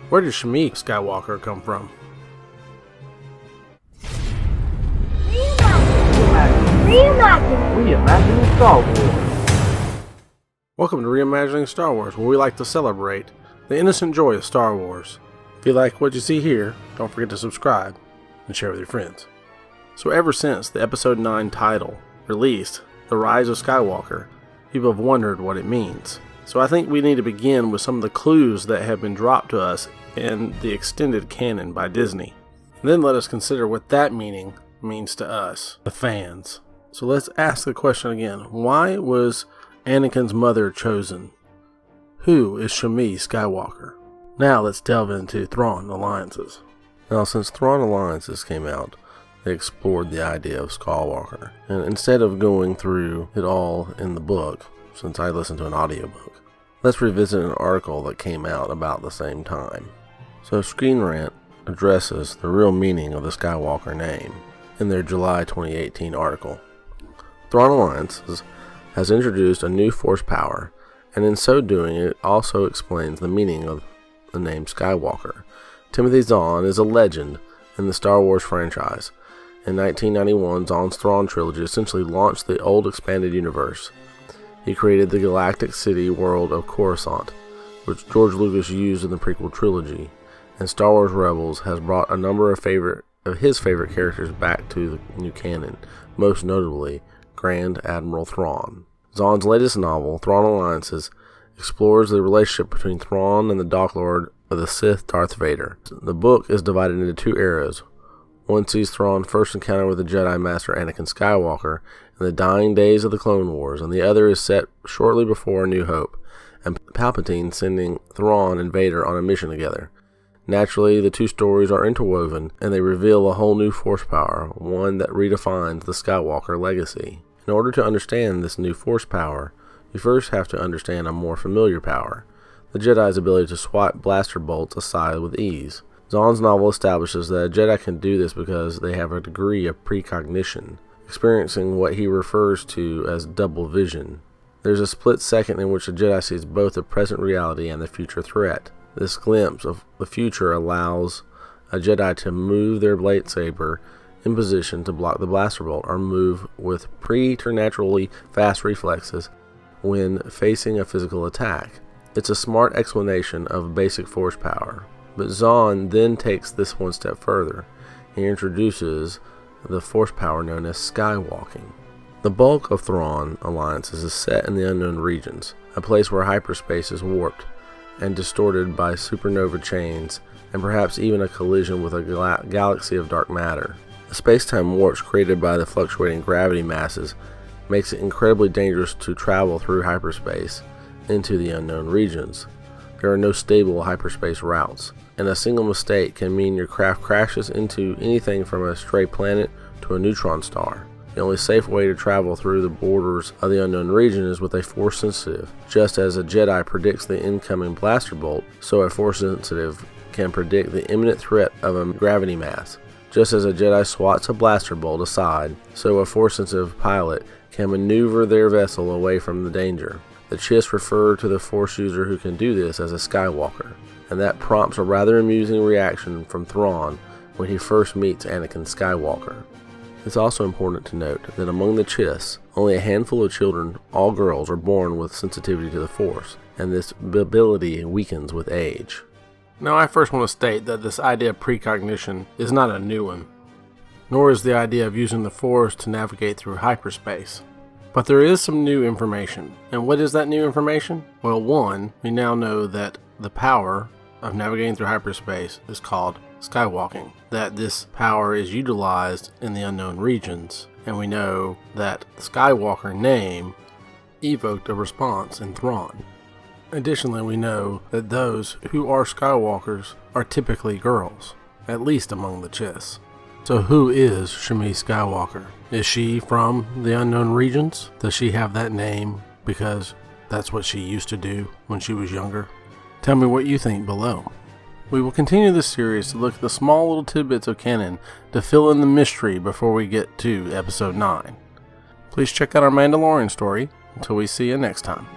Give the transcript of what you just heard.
Where did Shmi Skywalker come from? Reimagining Star Wars. Welcome to Reimagining Star Wars, where we like to celebrate the innocent joy of Star Wars. If you like what you see here, don't forget to subscribe and share with your friends. So ever since the Episode 9 title released, The Rise of Skywalker, people have wondered what it means. So I think we need to begin with some of the clues that have been dropped to us in the extended canon by Disney. And then let us consider what that meaning means to us, the fans. So let's ask the question again. Why was Anakin's mother chosen? Who is Shmi Skywalker? Now let's delve into Thrawn Alliances. Now since Thrawn Alliances came out, they explored the idea of Skywalker. And instead of going through it all in the book, since I listened to an audiobook, let's revisit an article that came out about the same time. So Screen Rant addresses the real meaning of the Skywalker name in their July 2018 article. Thrawn Alliances has introduced a new force power, and in so doing it also explains the meaning of the name Skywalker. Timothy Zahn is a legend in the Star Wars franchise. In 1991, Zahn's Thrawn trilogy essentially launched the old expanded universe. He created the galactic city world of Coruscant, which George Lucas used in the prequel trilogy, and Star Wars Rebels has brought a number of his favorite characters back to the new canon, most notably Grand Admiral Thrawn. Zahn's latest novel, Thrawn Alliances, explores the relationship between Thrawn and the Dark Lord of the Sith, Darth Vader. The book is divided into two eras. One sees Thrawn's first encounter with the Jedi Master Anakin Skywalker in the dying days of the Clone Wars, and the other is set shortly before A New Hope, and Palpatine sending Thrawn and Vader on a mission together. Naturally, the two stories are interwoven, and they reveal a whole new force power, one that redefines the Skywalker legacy. In order to understand this new force power, you first have to understand a more familiar power, the Jedi's ability to swipe blaster bolts aside with ease. Zahn's novel establishes that a Jedi can do this because they have a degree of precognition, experiencing what he refers to as double vision. There's a split second in which a Jedi sees both the present reality and the future threat. This glimpse of the future allows a Jedi to move their lightsaber in position to block the blaster bolt, or move with preternaturally fast reflexes when facing a physical attack. It's a smart explanation of basic force power. But Zahn then takes this one step further. He introduces the force power known as skywalking. The bulk of Thrawn Alliances is set in the unknown regions, a place where hyperspace is warped and distorted by supernova chains, and perhaps even a collision with a galaxy of dark matter. The space-time warps created by the fluctuating gravity masses makes it incredibly dangerous to travel through hyperspace into the unknown regions. There are no stable hyperspace routes, and a single mistake can mean your craft crashes into anything from a stray planet to a neutron star. The only safe way to travel through the borders of the unknown region is with a Force sensitive. Just as a Jedi predicts the incoming blaster bolt, so a Force sensitive can predict the imminent threat of a gravity mass. Just as a Jedi swats a blaster bolt aside, so a Force sensitive pilot can maneuver their vessel away from the danger. The Chiss refer to the Force user who can do this as a Skywalker, and that prompts a rather amusing reaction from Thrawn when he first meets Anakin Skywalker. It's also important to note that among the Chiss, only a handful of children, all girls, are born with sensitivity to the Force, and this ability weakens with age. Now I first want to state that this idea of precognition is not a new one, nor is the idea of using the Force to navigate through hyperspace. But there is some new information. And what is that new information? Well, one, we now know that the power of navigating through hyperspace is called skywalking, that this power is utilized in the unknown regions, and we know that the Skywalker name evoked a response in Thrawn. Additionally, we know that those who are Skywalkers are typically girls, at least among the Chiss. So who is Shmi Skywalker? Is she from the unknown regions? Does she have that name because that's what she used to do when she was younger? Tell me what you think below. We will continue this series to look at the small little tidbits of canon to fill in the mystery before we get to episode 9. Please check out our Mandalorian story. Until we see you next time.